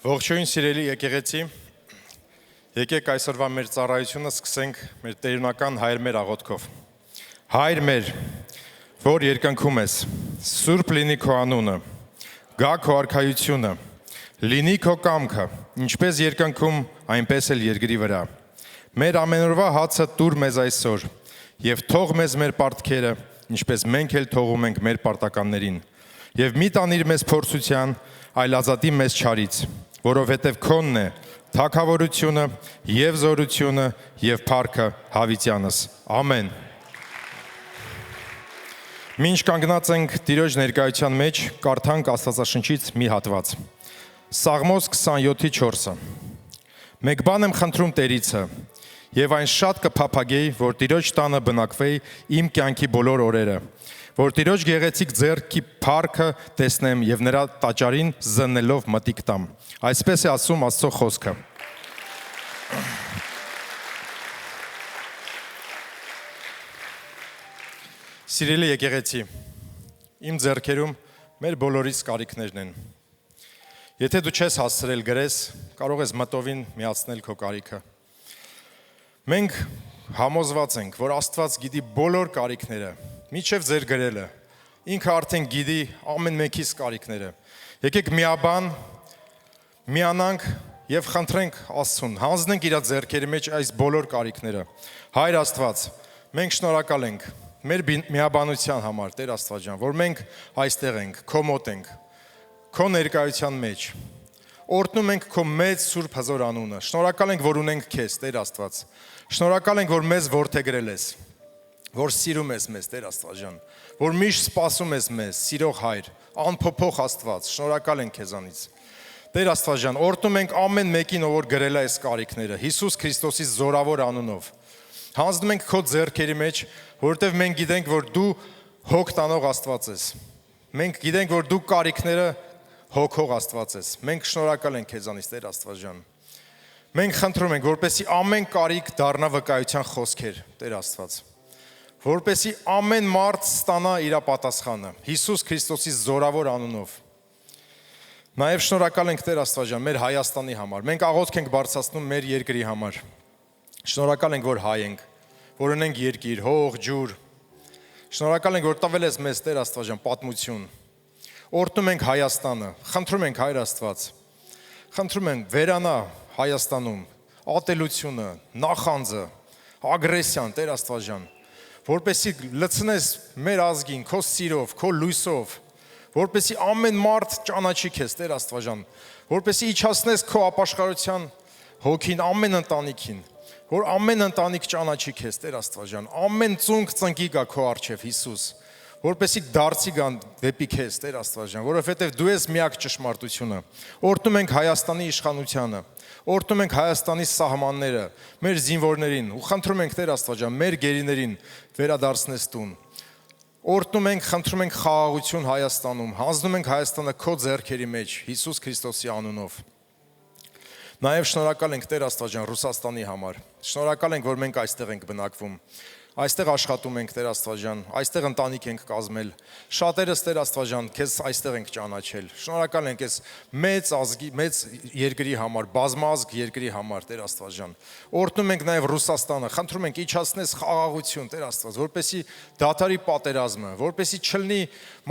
Ողջույն սիրելի եկեղեցի, եկեք այսօրվա մեր ծառայությունը սկսենք մեր տերունական Հայր մեր աղոթքով։ Հայր մեր, որ երկնքում ես, սուրբ լինի քո անունը, գա քո արքայությունը, լինի քո կամքը, ինչպես երկնքում, այնպես էլ երկրի վրա։ Մեր ամենօրվա հացը տուր մեզ այսօր, եւ թող մեզ մեր պարտքերը, ինչպես մենք էլ թողում ենք մեր պարտականներին, եւ մի տանիր մեզ փորձության, այլ ազատի մեզ չարից, որովհետև քոնն է թագավորությունը եւ զորությունը եւ փառքը հավիտյանս։ Ամեն։ Մինչ կանգնած ենք Տիրոջ ներկայության մեջ, կարդանք Աստվածաշնչից մի հատված։ Սաղմոս 27:4-ը։ Մեկ բան եմ խնդրում Տերիցը, եւ այն շատ կփափագեի, որ Տիրոջ տանը բնակվեի իմ կյանքի բոլոր օրերը, որ Տիրոջ գեղեցիկ ձեռքի փառքը տեսնեմ եւ նրա տաճարին զննելով մտիկ տամ։ Այսպես է ասում Աստծո խոսքը։ Սիրելի եկեղեցի, իմ ձեռքերում մեր բոլորիս կարիքներն են։ Եթե դու չես հասցրել գրես, կարող ես մտովին միացնել քո կարիքը։ Մենք համոզված ենք, որ Աստված գիտի բոլոր կարիքները, մինչև ձեր գրելը, ինքը արդեն գիտի ամեն մեկիս կարիքները։ Եկեք միաբան միանանք եւ խնդրենք Աստծուն, հանձնենք իր ձեռքերի մեջ այս բոլոր կարիքները։ Հայր Աստված, մենք շնորհակալ ենք մեր միաբանության համար, Տեր Աստված ջան, որ մենք այստեղ ենք, քո մոտ ենք, քո ներկայության մեջ։ Օրհնում ենք քո մեծ սուրբ հզոր անունը։ Շնորհակալ ենք, որ ունենք քեզ, Տեր Աստված։ Շնորհակալ ենք, որ մեզ որդեգրել ես, որ սիրում ես մեզ, Տեր Աստված ջան, որ միշտ սպասում ես մեզ, սիրող Հայր, անփոփոխ Աստված, շնորհակալ ենք քեզանից։ Տեր Աստված ջան, օրհնում ենք ամեն մեկին, ով որ գրել է այս կարիքները, Հիսուս Քրիստոսի զորավոր անունով։ Հանձնում ենք քո ձեռքերի մեջ, որովհետև մենք գիտենք, որ դու հոգ տանող Աստված ես։ Մենք գիտենք, որ դու կարիքները հոգող Աստված ես։ Մենք շնորհակալ ենք քեզանից, Տեր Աստված ջան։ Մենք խնդրում ենք, որպեսզի ամեն կարիք դառնա վկայության խոսքեր, Տեր Աստված։ Որպեսզի ամեն մարդ ստանա իր պատասխանը Հիսուս Քրիստոսի զորավոր անունով։ Նաև շնորհակալ ենք Տեր Աստված ջան, մեր Հայաստանի համար։ Մենք աղոթք ենք բարձրացնում մեր երկրի համար։ Շնորհակալ ենք, որ հայ ենք, որ ունենք երկիր, հող, ջուր։ Շնորհակալ ենք, որ տվել ես մեզ, Տեր Աստված ջան, պատմություն։ Օրհնում ենք Հայաստանը, խնդրում ենք Հայր Աստված։ Խնդրում ենք վերանա Հայաստանում ատելությունը, նախանձը, ագրեսիան, Տեր Աստված ջան, որպեսզի լցնես մեր ազգին քո սիրով, քո լույսով, որպեսզի ամեն մարդ ճանաչի քեզ, Տեր Աստված ջան, որպեսզի իջացնես քո ապաշխարության հոգին ամեն ընտանիքին, որ ամեն ընտանիք ճանաչի քեզ, Տեր Աստված ջան, ամեն ծունկ ծնկի գա քո առջև, Հիսուս, որպեսզի դարձի գան դեպի քեզ, Տեր Աստված ջան, որովհետև դու ես միակ ճշմարտությունը։ Օրհնում ենք Հայաստանի իշխանությանը, օրհնում ենք Հայաստանի սահմանները, մեր զինվորներին ու խնդրում ենք Տեր Աստված ջան, մեր գերիներին վերադարձնես տուն։ Օրհնում ենք, խնդրում ենք խաղաղություն Հայաստանում, հանձնում ենք Հայաստանը քո ձեռքերի մեջ, Հիսուս Քրիստոսի անունով։ Նաև շնորհակալ ենք Տեր Աստված ջան Ռուսաստանի համար։ Շնորհակալ ենք, որ մենք այստեղ ենք բնակվում։ Այստեղ աշխատում ենք, Տեր Աստված ջան, այստեղ ընտանիք ենք կազմել։ Շատերս, Տեր Աստված ջան, քեզ այստեղ ենք ճանաչել։ Շնորհակալ ենք այս մեծ ազգի, մեծ երկրի համար, բազմազգ երկրի համար, Տեր Աստված ջան։ Օրհնում ենք նաև Ռուսաստանը, խնդրում ենք իջացնես խաղաղություն, Տեր Աստված, որպեսզի դադարի պատերազմը, որպեսզի չլինի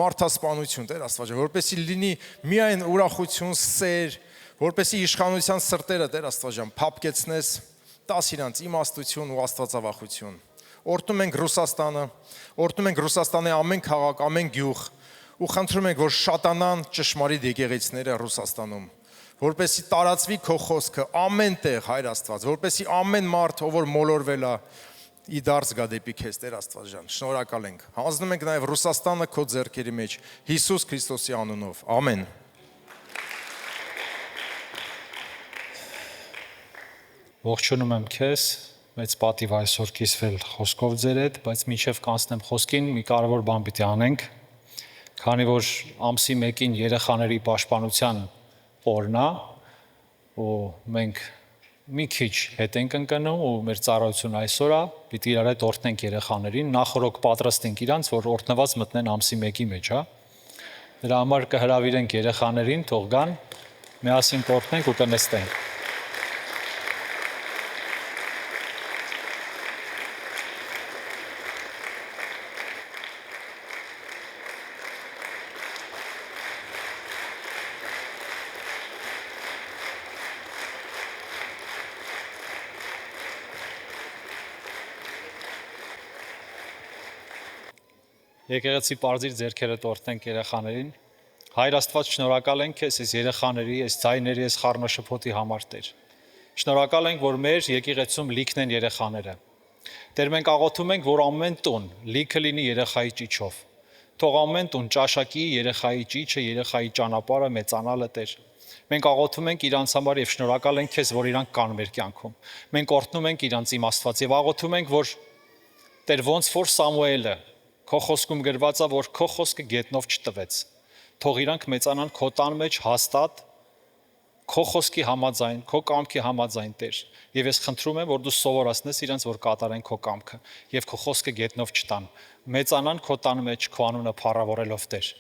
մարդասպանություն, Տեր Աստված ջան, որպեսզի լինի միայն ուրախություն, սեր, որպեսզի իշխանության սրտերը, Տեր Աստված ջան, փափկեցնես, տաս իրանց իմաստություն ու աստվածավախություն։ Օրհնում ենք Ռուսաստանը, օրհնում ենք Ռուսաստանի ամեն քաղաք, ամեն գյուղ ու խնդրում ենք, որ շատանան ճշմարիտ եկեղեցիները Ռուսաստանում, որպեսզի տարածվի քո խոսքը ամեն տեղ, Հայր Աստված, որպեսզի ամեն մարդ, ով որ մոլորվել է, ի դարձ գա դեպի քեզ, Տեր Աստված ջան, շնորհակալ ենք։ Հանձնում ենք նաև Ռուսաստանը քո ձեռքերի մեջ, Հիսուս Քրիստոսի անունով։ Ամեն։ Ողջունում եմ քեզ, մեծ պատիվ այսօր կիսվել խոսքով ձեր հետ, բայց մինչև կանցնեմ խոսքին, մի կարևոր բան պիտի անենք, քանի որ ամսի 1-ին երեխաների պաշտպանության օրն է, ու մենք մի քիչ հետ ենք ընկնում ու մեր ծառայությունը այսօր է, պիտի իրար հետ օրհնենք երեխաներին, նախորոք պատրաստենք իրանց, որ օրհնված մտնեն ամսի 1-ի մեջ, հա։ Դրա համար կհրավիրենք երեխաներին, թող գան, Միասին կօրհնենք ու կնստենք։ Եկեղեցի պարզիր ձեռքերը տորթենք երեխաներին։ Հայր Աստված, շնորհակալ ենք քեզ այս երեխաների, այս ձայների, այս խառնաշփոթի համար Տեր։ Շնորհակալ ենք, որ մեր եկեղեցում լիքն են երեխաները։ Տեր, մենք աղոթում ենք, որ ամեն տուն լիքը լինի երեխայի ճիչով։ Թող ամեն տուն ճաշակի երեխայի ճիչը, երեխայի ճանապարհը մեծանալը Տեր։ Մենք աղոթում ենք իրանց համար եւ շնորհակալ ենք քեզ, որ իրանք կան մեր կյանքում։ Մենք օրհնում ենք իրանց իմաստված եւ աղոթում ենք, որ Տեր ոնց որ Սամուելը քո խոսքում գրված է, որ քո խոսքը գետնով չտվեց։ Թող իրանք մեծանան քո տան մեջ հաստատ քո խոսքի համաձայն, քո կամքի համաձայն Տեր։ Եվ ես խնդրում եմ, որ դու սովորացնես իրանց, որ կատարեն քո կամքը եւ քո խոսքը գետնով չտան։ Մեծանան քո տան մեջ քո անունը փառավորելով Տեր։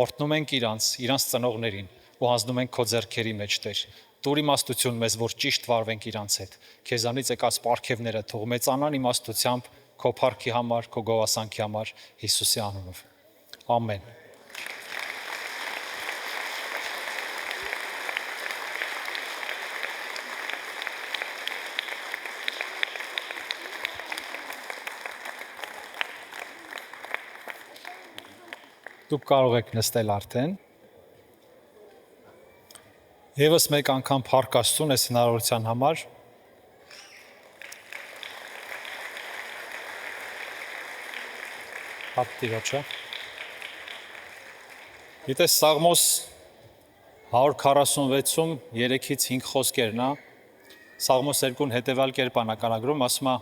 Օրհնում ենք իրանց ծնողներին ու հանձնում ենք քո ձեռքերի մեջ Տեր։ Տուր իմաստություն մեզ, որ ճիշտ վարվենք իրանց հետ։ Քեզանից եկած պարգևները թող մեծանան իմաստությամբ քո փառքի համար, քո գովասանքի համար Հիսուսի անունով։ Ամեն։ Դուք կարող եք նստել արդեն։ Եվս մեկ անգամ փառք Աստծուն այս հնարավորության համար։ Հապտիրոջը։ Գիտես Սաղմոս 146-ում 3-ից 5 խոսքերն է։ Սաղմոս 2-ն հետևյալ կերպ է նկարագրում, ասում է.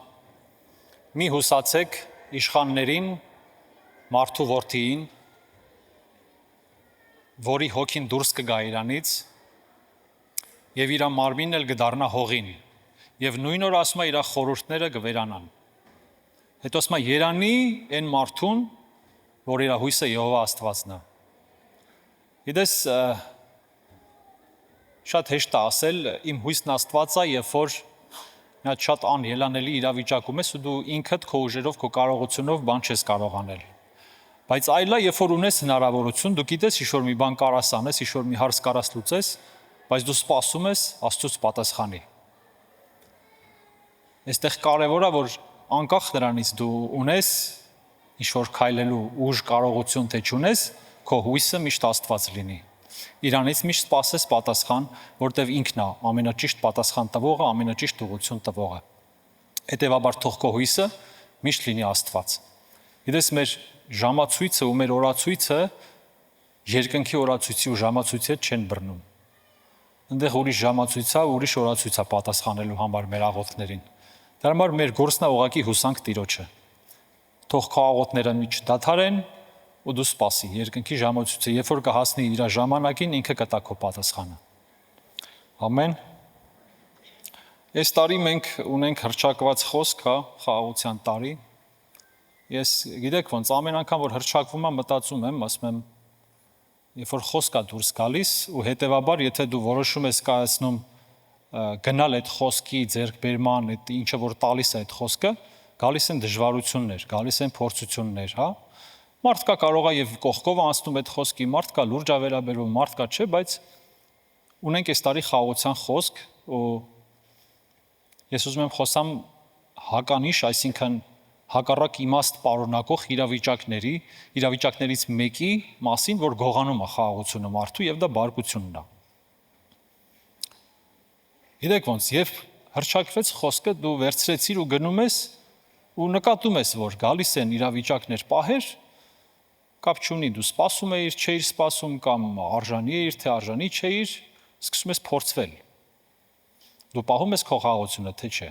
մի հուսացեք իշխաններին, մարդու որդիին, որի հոգին դուրս կգա իրանից, եւ իր մարմինն էլ կդառնա հողին, եւ նույն օր ասում է իր խորհուրդները կվերանան։ Հետո ասում է երանի այն մարդուն, որ իր հույսը Եհովա Աստվածն է։ Գիտես, շատ հեշտ է ասել, իմ հույսն Աստված է, երբ որ նա շատ անելանելի իրավիճակում ես ու դու ինքդ քո ուժերով, քո կարողությունով բան չես կարող անել։ Բայց այլ է, երբ որ ունես հնարավորություն, դու գիտես ինչ-որ մի բան կարաս անես, ինչ-որ մի հարց կարաս լուծես, բայց դու սպասում ես Աստծուց պատասխանի։ Այստեղ կարևոր է, որ անկախ նրանից դու ունես ինչ-որ քայլելու ուժ, կարողություն թե չունես, քո հույսը միշտ Աստված լինի։ Իրանից միշտ սպասես պատասխան, որտեվ ինքն է ամենաճիշտ պատասխան տվողը, ամենաճիշտ ուղղություն տվողը։ Հետևաբար թող քո հույսը միշտ լինի Աստված։ Գիտես, մեր ժամացույցը ու մեր օրացույցը երկնքի օրացույցի ու ժամացույցի հետ չեն բռնում։ Այնտեղ ուրիշ ժամացույց է, ուրիշ օրացույց է պատասխանելու համար մեր աղոթքներին։ Դրա համար մեր գործն է ուղղակի հուսանք Տիրոջը։ Թող քո աղոթքները չդադարեն ու դու սպասի երկնքի ժամացույցը, երբ որ կհասնի իր ժամանակին, ինքը կտա քո պատասխանը։ Ամեն։ Այս տարի մենք ունենք հռչակված խոսք, խաղաղության տարի։ Ես գիտեք ոնց ամեն անգամ որ հռչակվում է, մտածում եմ, ասում եմ, երբ որ խոսք է դուրս գալիս ու հետեւաբար եթե դու որոշում ես կայացնում գնալ այդ խոսքի ձեռքբերման, այդ ինչը որ տալիս է այդ խոսքը, գալիս են դժվարություններ, գալիս են փորձություններ, հա։ Մարդ կա կարող է եւ կողքով անցնում այդ խոսքի, մարդ կա լուրջ է վերաբերվում, մարդ կա չէ, բայց ունենք այս տարի խաղաղության խոսք ու ես ուզում եմ խոսամ հականիշ, այսինքն հակառակ իմաստ պարունակող իրավիճակներից մեկի մասին, որ գողանում է խաղաղությունը մարդու եւ դա բարկությունն է։ Գիտեք ոնց, երբ հռչակվեց խոսքը, դու վերցրեցիր ու գնում ես ու նկատում ես, որ գալիս են իրավիճակներ, պահեր, կապ չունի, դու սպասում էիր, չէիր սպասում կամ արժանի էիր, թե արժանի չէիր, սկսում ես փորձվել։ Դու պահում ես քո խաղաղությունը, թե չէ։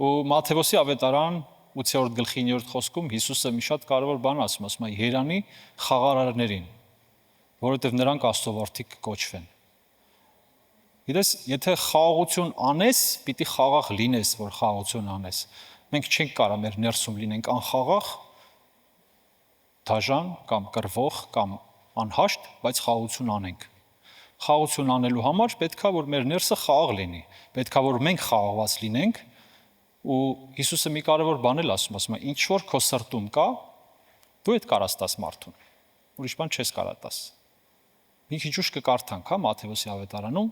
Ու Մատթեոսի ավետարան 8-րդ գլխի 9-րդ խոսքում Հիսուսը մի շատ կարևոր բան ասում է երանի խաղաղարարներին, որովհետև նրանք Աստծո որդի կկոչվեն։ Գիտես, եթե խաղաղություն անես, պիտի խաղաղ լինես, որ խաղաղություն անես։ Մենք չենք կարող մեր ներսում լինենք անխաղաղ, դաժան կամ կռվող կամ անհաշտ, բայց խաղաղություն անենք։ Խաղություն անելու համար պետքա որ մեր ներսը խաղաղ լինի, պետքա որ մենք խաղաղված լինենք, ու Հիսուսը մի կարևոր բան էլ ասում է, ինչ որ քո սրտում կա, դու այդ կարաս տաս մարդուն, ուրիշ բան չես կարա տաս։ Մի քիչ ուշ կկարդանք, հա, Մատթեոսի ավետարանում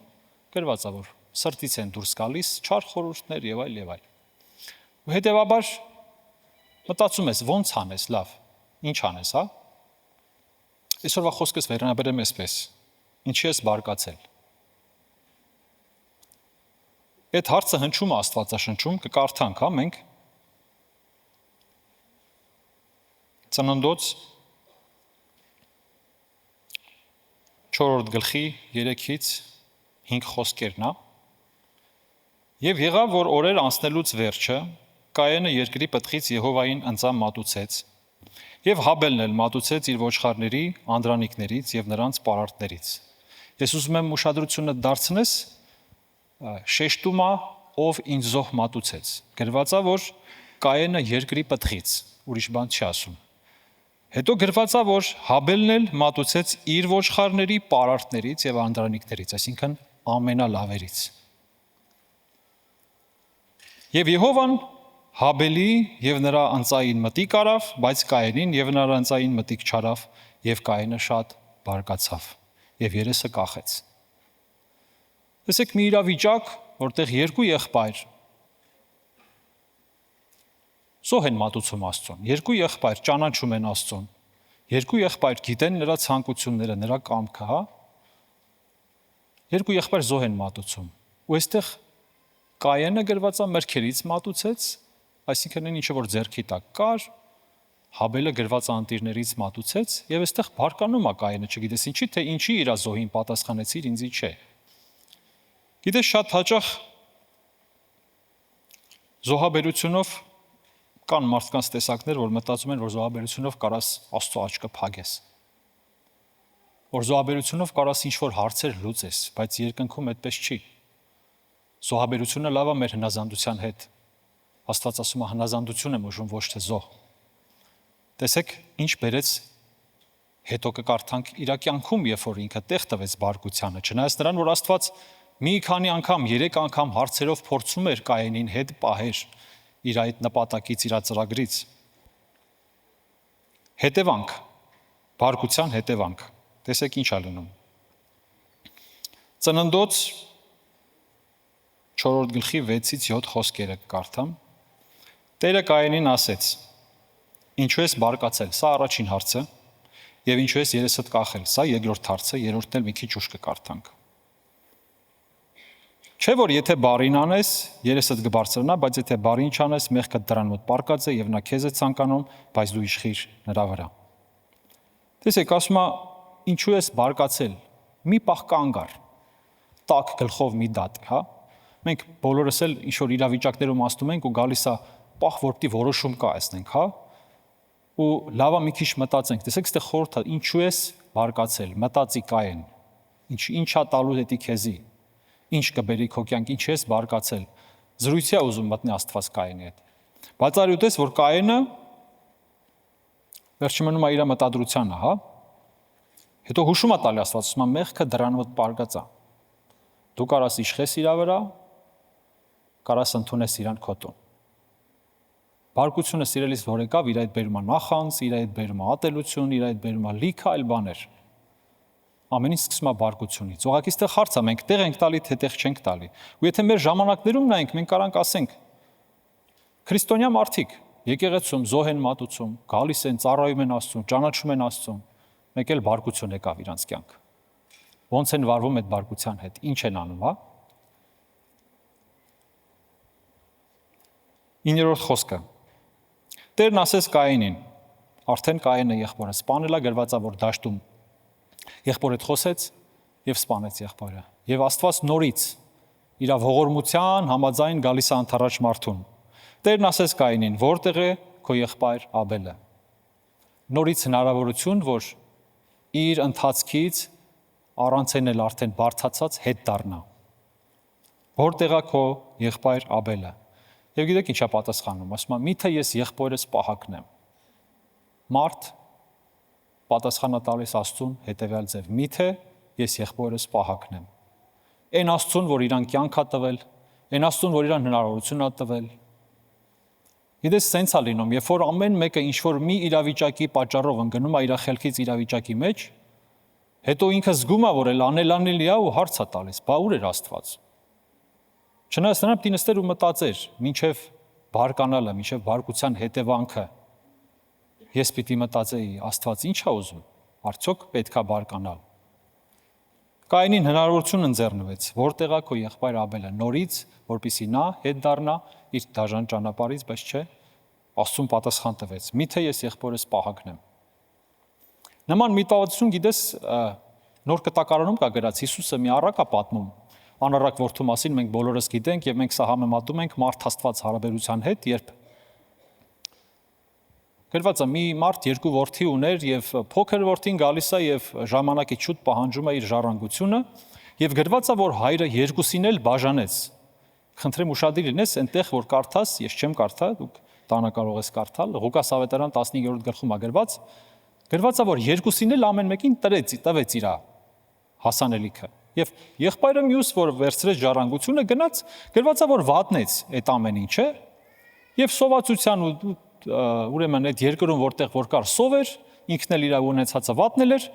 գրված է, որ սրտից են դուրս գալիս չար խորհուրդներ եւ այլ եւ այլ։ Ու հետեւաբար մտածում ես ո՞նց անես, լավ, ինչ անես, հա։ Այսօրվա խոսքս վերանաբերեմ այսպես. ինչի ես բարկացել։ Այդ հարցը հնչում է Աստվածաշնչում, կկարդանք, հա, մենք Ծննդոց 4-րդ գլխի 3-ից 5 խոսքերն է։ Եվ եղավ, որ օրեր անցնելուց վերջը Կայենը երկրի պտղից Եհովային ընծամ մատուցեց, եւ Հաբելն էլ մատուցեց իր ոչխարների, անդրանիկներից եւ նրանց պարարտներից։ Ես ուզում եմ ուշադրությունը դարձնես շեշտում է, ով ինձ զոհ մատուցեց։ Գրված է, որ Կայենը երկրի պտղից, ուրիշ բան չի ասում։ Հետո գրված է, որ Հաբելն էլ մատուցեց իր ոչխարների, պարարտներից եւ անդրանիկներից, այսինքն ամենալավերից։ Եվ Եհովան Հաբելի եւ նրա ընծային մտիկ արավ, բայց Կայենին եւ նրա ընծային մտիկ չարավ, եւ Կայենը շատ բարկացավ եւ երեսը կախեց։ Տեսեք մի իրավիճակ, որտեղ երկու եղբայր զոհ են մատուցում Աստծուն, երկու եղբայր ճանաչում են Աստծուն, երկու եղբայր գիտեն նրա ցանկությունները, նրա կամքը, հա։ Երկու եղբայր զոհ են մատուցում։ Ու այստեղ Կայենը գրված է մրգերից մատուցեց, այսինքն այն ինչը որ ձեռքի տակ կար, Հաբելը գրված անտիրներից մատուցեց, եւ այստեղ բարկանում է Կայենը, չգիտես ինչի, թե ինչի իր զոհին պատասխանեցիր, ինձի չէ։ Գիտես շատ հաճախ զոհաբերությունով կան մարդկանց տեսակներ, որ մտածում են, որ զոհաբերությունով կարաս Աստծո աչքը փագես։ Որ զոհաբերությունով կարաս ինչ-որ հարցեր լուծես, բայց երկնքում այդպես չի։ Զոհաբերությունը լավ է մեր հնազանդության հետ։ Աստված ասում է հնազանդություն եմ ուժում, ոչ թե զոհ։ Տեսեք, ինչ բերեց հետո կկարդանք իր կյանքում, երբ որ ինքը տեղ տվեց բարկությանը, չնայած նրան, որ Աստված մի քանի անգամ, 3 անգամ հարցերով փորձում էր Կայենին հետ պահեր իր այդ նպատակից, իր ծրագրից։ Հետևանք, բարկության հետևանք։ Տեսեք ինչ ա լինում։ Ծննդոց 4-րդ գլխի 6-ից 7 խոսքերը կկարդամ։ Տերը Կայենին ասեց. Ինչու ես բարկացել, սա առաջին հարցը, եւ ինչու ես երեսդ կախել, սա երկրորդ հարցը, երրորդն էլ մի քիչ ուշ կկարդանք։ Չէ որ եթե բարին անես, երեսդ կբարձրանա, բայց եթե բարին չանես, մեղքը դրան մոտ պարկած է եւ նա քեզ է ցանկանում, բայց դու իշխիր նրա վրա։ Տեսեք, ասում է, ինչու ես բարկացել, մի պահ կանգ առ, տակ գլխով մի դատ, հա։ Մենք բոլորս էլ ինչ որ իրավիճակներում աստում ենք ու գալիս է պահ, որտի որոշում կայացնենք, հա։ Ու լավա մի քիչ մտածենք, տեսեք, այստեղ խորհուրդ է, ինչու ես բարկացել, մտածի Կայեն, ինչա տալու հետի քեզի, ինչ կբերի քո կյանք, ինչ ես բարկացել, զրույցի է ուզում մտնի Աստված Կայենի հետ, բայց արի ուտես, որ Կայենը վերջը մնում է իր մտադրությանը, հա, հետո հուշում է տալի Աստված, ասում է մեղքը դրան մոտ պարկած է, դու կարաս իշխես իրա վրա, կարաս ընդունես իրան քո տուն։ Բարկությունը սիրելիս որ եկավ, իր այդ բերում է նախանձ, իր այդ բերում է ատելություն, իր այդ բերում է լիքը այլ բաներ։ Ամեն ինչ սկսում է բարկությունից։ Ուղղակի այստեղ հարց է, մենք տեղ ենք տալի, թե տեղ չենք տալի։ Ու եթե մեր ժամանակներում նայենք, մենք կարանք ասենք քրիստոնյա մարդիկ եկեղեցում զոհ են մատուցում, գալիս են, ծառայում են Աստծուն, ճանաչում են Աստծուն, մեկ էլ բարկություն եկավ իրանց կյանք։ Ոնց են վարվում այդ բարկության հետ, ինչ են անում, հա։ 9-րդ խոսքը։ Տերն ասեց Կայենին, արդեն Կայենը եղբորը սպանել է, գրված է, որ դաշտում եղբորը խոսեց եւ սպանեց եղբորը։ Եվ Աստված նորից իր ողորմության համաձայն գալիս է անթառաջ մարդուն։ Տերն ասեց Կայենին, որտեղ է քո եղբայր Աբելը։ Նորից հնարավորություն, որ իր ընթացքից առանց էլ արդեն բարթացած հետ դառնա։ Որտեղ է քո եղբայր Աբելը։ Եվ գիտեք ինչա պատասխանում, ասում է, միթե ես եղբորս պահակնեմ։ Մարդ պատասխանա տալիս Աստծուն հետևյալ ձև, միթե ես եղբորս պահակնեմ։ Այն Աստծուն, որ իրան կյանք ա տվել, այն Աստծուն, որ իրան հնարավորություն ա տվել։ Գիտես, սենց ա լինում, երբ որ ամեն մեկը ինչ-որ մի իրավիճակի պատճառով ընկնում ա իր խելքից իրավիճակի մեջ, հետո ինքը զգում ա, որ էլ անելանելի ա ու հարց ա տալիս, բա ուր էր Աստված։ Չնայած նրան պիտի նստեր ու մտածեր, մինչև բարկանալը, մինչև բարկության հետևանքը։ Ես պիտի մտածեի, Աստված ինչ ա ուզում, արդյոք պետք ա բարկանալ։ Կայենին հնարավորություն ընձեռնվեց, որտեղ ա քո եղբայր Աբելը, նորից, որպեսզի նա հետ դառնա իր դաժան ճանապարհից, բայց չէ, Աստծուն պատասխան տվեց. միթե ես եղբորս պահակնեմ։ Նման մի տաղացություն, գիտես, նոր կտակարանում կա գրած, Հիսուսը մի առակ ա պատմում, անառակ որդու մասին մենք բոլորս գիտենք եւ մենք սա համեմատում ենք մարդ Աստված հարաբերության հետ, երբ գրված է մի մարդ երկու որդի ուներ եւ փոքր որդին գալիս է եւ ժամանակի շուտ պահանջում է իր ժառանգությունը եւ գրված է որ հայրը երկուսին էլ բաժանեց։ Խնդրեմ ուշադիր լինես այնտեղ որ կարդաս, ես չեմ կարդա, դուք տանը կարող ես կարդալ, Ղուկաս ավետարան 15-րդ գլխում է գրված է որ երկուսին էլ ամեն մեկին տվեց իր հասանելիքը։ Եվ եղբայրը մյուս որ վերցրեց ժառանգությունը գնաց, գրված է որ վատնեց այդ ամեն ինչը եւ սովածության ուրեմն այդ երկրում որտեղ որ կար սով էր, ինքն էլ իր ունեցածը վատնել էր,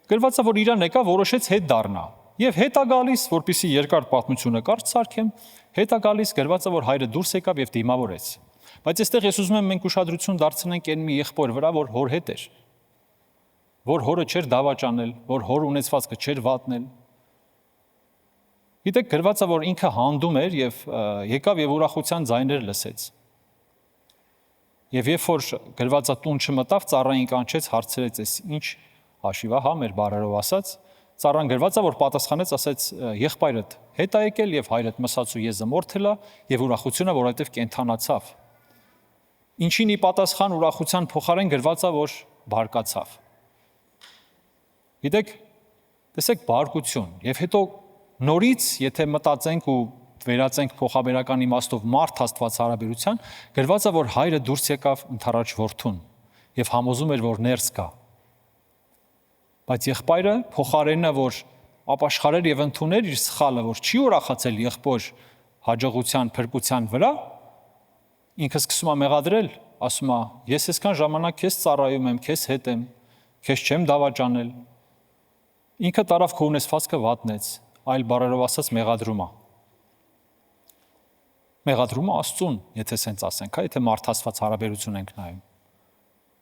գրված է որ իրան եկա որոշեց հետ դառնա։ Եվ հետ է գալիս, որպեսզի երկար պատմությունը կարճ սարքեմ, հետ է գալիս, գրված է որ հայրը դուրս եկավ եւ դիմավորեց։ Բայց այստեղ ես ուզում եմ մենք ուշադրություն դարձնենք այն մի եղբոր վրա, որ հոր հետ էր, որ հորը չէր դավաճանել, որ հոր ունեցվածքը չէր վատնել։ Գիտեք, գրված է որ ինքը հանդում էր եւ եկավ եւ ուրախության ձայներ լսեց։ Եվ երբ որ գրվածա տուն չմտավ, ծառային կանչեց, հարցրեց, «Էս ինչ հաշիվ է, հա, մեր բառերով ասած»։ Ծառան գրվածա որ պատասխանեց, ասեց, «Եղբայրդ հետ ա եկել եւ հայրդ մսած ու ես զմորթելա եւ ուրախությունը, որովհետեւ կենթանացավ»։ Ինչին ի պատասխան ուրախության փոխարեն գրվածա որ բարկացավ։ Գիտեք, տեսեք բարկություն եւ հետո նորից, եթե մտածենք ու վերածենք փոխաբերական իմաստով մարդ Աստված հարաբերության, գրված է որ հայրը դուրս եկավ ընթառաջ որդուն եւ համոզում էր որ ներս գա։ Բայց եղբայրը փոխարենը որ ապաշխարեր եւ ընդուներ իր սխալը, որ չի ուրախացել եղբոր հաջողության, փրկության վրա, ինքը սկսում է մեղադրել, ասում է. «Ես այսքան ժամանակ քեզ ծառայում եմ, քեզ հետ եմ, քեզ չեմ դավաճանել»։ Ինքը տարավ քո ունեցվածքը վատնեց, այլ բառերով ասած մեղադրում է։ Մեղադրումը Աստծուն, եթե սենց ասենք, եթե մարդասված հարաբերություն ենք նայում։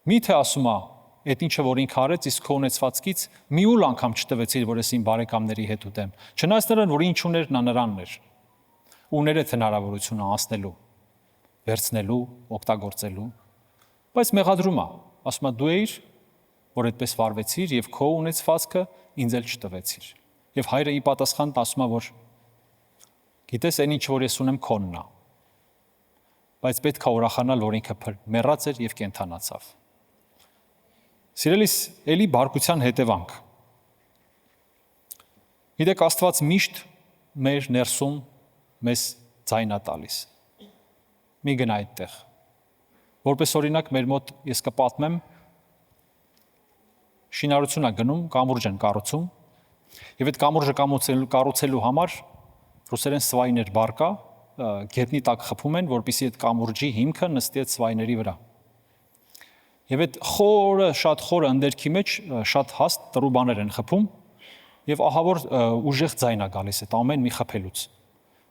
Միթե ասում է, այդ ինչը որ ինքը արեց, իսկ քո ունեցվածքից մի ուլ անգամ չտվեցիր, որ ես իմ բարեկամների հետ ուտեմ։ Չնայած նրան, որ ինչ ուներ, նա նրանն էր։ Ուներ այդ հնարավորությունը անցնելու, վերցնելու, օգտագործելու, բայց մեղադրում է, ասում է դու էիր, որ այդպես վարվեցիր եւ քո ունեցվածքը ինձ էլ չտվեցիր։ Եվ հայրը ի պատասխան ասում է, որ գիտես, այն ինչ որ ես ունեմ քոնն է։ Բայց պետք է ուրախանալ, որ ինքը մեռած էր եւ կենթանացավ։ Սիրելիս, էլի բարկության հետևանք։ Գիտեք, Աստված միշտ մեր ներսում մեզ ձայն է տալիս։ Մի գնա այդտեղ։ Որպես օրինակ մեր մոտ ես կպատմեմ, շինարարություն է գնում, կամուրջ են կառուցում, եւ այդ կամուրջը կառուցելու համար ռուսերեն սվայներ բարկա, գետնի տակ խփում են, որպեսզի այդ կամուրջի հիմքը նստի այդ սվայների վրա։ Եվ այդ խորը, շատ խորը ընդերքի մեջ շատ հաստ տրուբաներ են խփում եւ ահա որ ուժեղ ձայն է գալիս այդ ամեն մի խփելուց։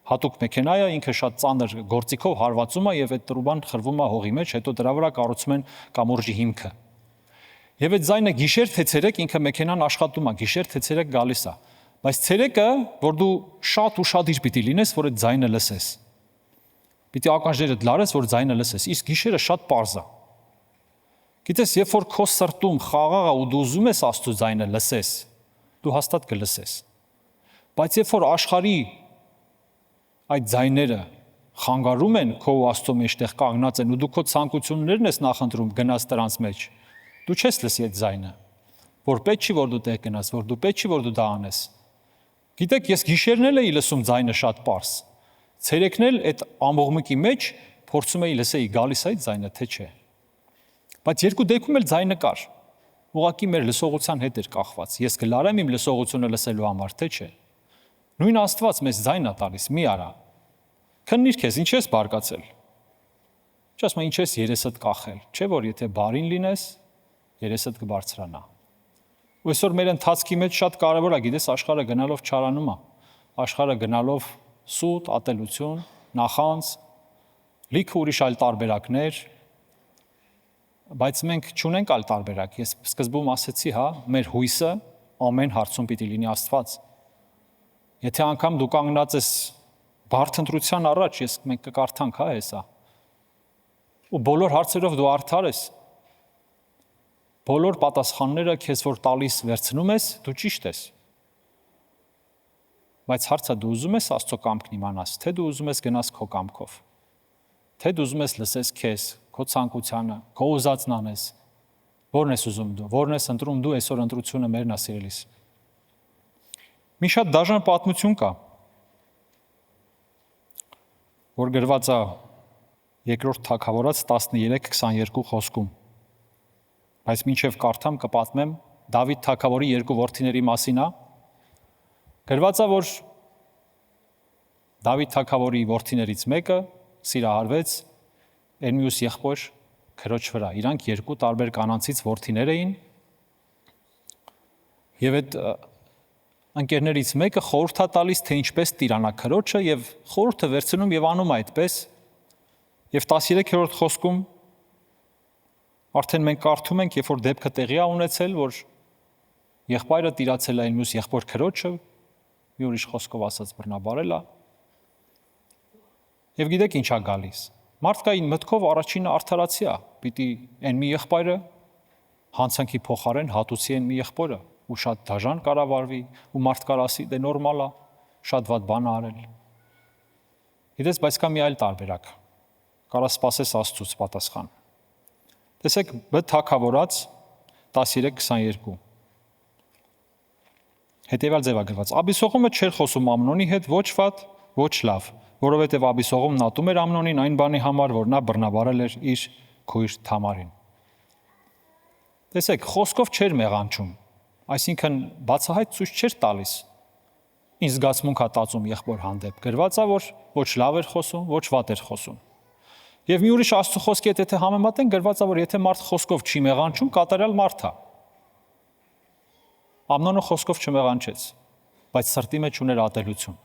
Հատուկ մեքենա է, ինքը շատ ծանր գործիքով հարվածում է եւ այդ տրուբան խրվում է հողի մեջ, հետո դրա վրա կառուցում են կամուրջի հիմքը։ Եվ այդ ձայնը գիշեր թե ցերեկ ինքը մեքենան աշխատում է, գիշեր թե ցերեկ գալիս է։ Բայց ցերեկը, որ դու շատ ուշադիր պիտի լինես, որ այդ ձայնը լսես։ Պիտի ականջներդ լարես, որ ձայնը լսես։ Իսկ գիշերը շատ պարզ է։ Գիտես, երբ որ քո սրտում խաղաղ է ու դու ուզում ես Աստծո ձայնը լսես, դու հաստատ կլսես։ Բայց երբ որ աշխարհի այդ ձայները խանգարում են քո Աստծո մեջտեղ կանգնած են ու դու քո ցանկություններն ես նախընտրում գնաս դրանց մեջ, դու չես լսի այդ ձայնը, որ պետք չի որ դու տեղ գնաս, որ դու պետք չի որ դու դա անես։ Գիտեք, ես գիշերն էլ էի լսում ձայնը շատ պարզ։ Ցերեկն էլ այդ ամողմկի մեջ փորձում էի լսեի գալիս այդ ձայնը թե չէ։ Բայց երկու դեպքում էլ ձայնը կար։ ուղղակի մեր լսողության հետ էր կախված։ Ես կլարեմ իմ լսողությունը լսելու համար, թե չէ։ Նույն Աստված մեզ ձայն է տալիս, մի արա։ Քննիր քեզ, ինչ ես բարկացել։ Չասում ինչ ես երեսդ կախել, չէ՞ որ եթե բարին լինես, երեսդ կբարձրանա։ Ու այսօր մեր ընթացքի մեջ շատ կարևոր է, գիտես, աշխարհը գնալով չարանում է։ Աշխարհը գնալով սուտ, ատելություն, նախանձ, լիքը ուրիշ այլ տարբերակներ, բայց մենք չունենք այլ տարբերակ։ Ես սկզբում ասեցի, հա, մեր հույսը ամեն հարցում պիտի լինի Աստված։ Եթե անգամ դու կանգնած ես բարդ ընտրության առաջ, մենք կկարդանք, հա, հեսա։ Ու բոլոր հարցերով դու արդար ես։ Բոլոր պատասխանները քեզ որ տալիս վերցնում ես, դու ճիշտ ես։ Բայց հարցը դու ուզում ես Աստծո կամքն իմանաս, թե դու ուզում ես գնաս քո կամքով։ Թե դու ուզում ես լսես քեզ, քո ցանկությանը, քո ուզածն անես։ Որն ես ուզում դու, որն ես ընտրում դու, այսօր ընտրությունը մերն է, սիրելիս։ Մի շատ դաժան պատմություն կա, որ գրված է Երկրորդ Թագավորաց 13:22 խոսքում։ Բայց մինչև կարդամ կպատմեմ Դավիթ թագավորի երկու որդիների մասին է։ Գրված է, որ Դավիթ թագավորի որդիներից մեկը սիրահարվեց իր մյուս եղբոր քրոջ վրա։ Իրանք երկու տարբեր կանանցից որդիներ էին։ Եվ այդ ընկերներից մեկը խորհուրդ է տալիս, թե ինչպես տիրանա քրոջը, եւ խորհուրդը վերցնում եւ անում այդպես։ Եվ 13-րդ խոսքում արդեն մենք կարդում ենք, երբ որ դեպքը տեղի է ունեցել, որ եղբայրը տիրացել է այն մյուս եղբոր քրոջը, մի ուրիշ խոսքով ասած բռնաբարել է։ Եվ գիտեք ինչ է գալիս։ Մարդկային մտքով առաջինը արդարացի է, պիտի այն մի եղբայրը հանցանքի փոխարեն հատուցի այն մի եղբորը, ու շատ դաժան կառավարվի, ու մարդ կար ասի, դե նորմալ է, շատ վատ բան արել։ Գիտես, բայց կա մի այլ տարբերակ։ Կարա սպասես Աստծուց պատասխան։ Տեսեք, Բ Թագավորաց 13:22։ Հետևյալ ձև է գրված. Աբիսողոմը չէր խոսում Ամնոնի հետ ոչ վատ, ոչ լավ, որովհետև Աբիսողոմն ատում էր Ամնոնին այն բանի համար, որ նա բռնաբարել էր իր քույր Թամարին։ Տեսեք, խոսքով չէր մեղանչում, այսինքն բացահայտ ցույց չէր տալիս։ Ինչ զգացմունք է տածում եղբոր հանդեպ։ Գրված է, որ ոչ լավ էր խոսում, ոչ վատ էր խոսում։ Եվ մի ուրիշ Աստծո խոսքի հետ եթե համեմատենք, գրված է, որ եթե մարդ խոսքով չի մեղանչում, կատարյալ մարդ է։ Ամնոնը խոսքով չմեղանչեց, բայց սրտի մեջ ուներ ատելություն։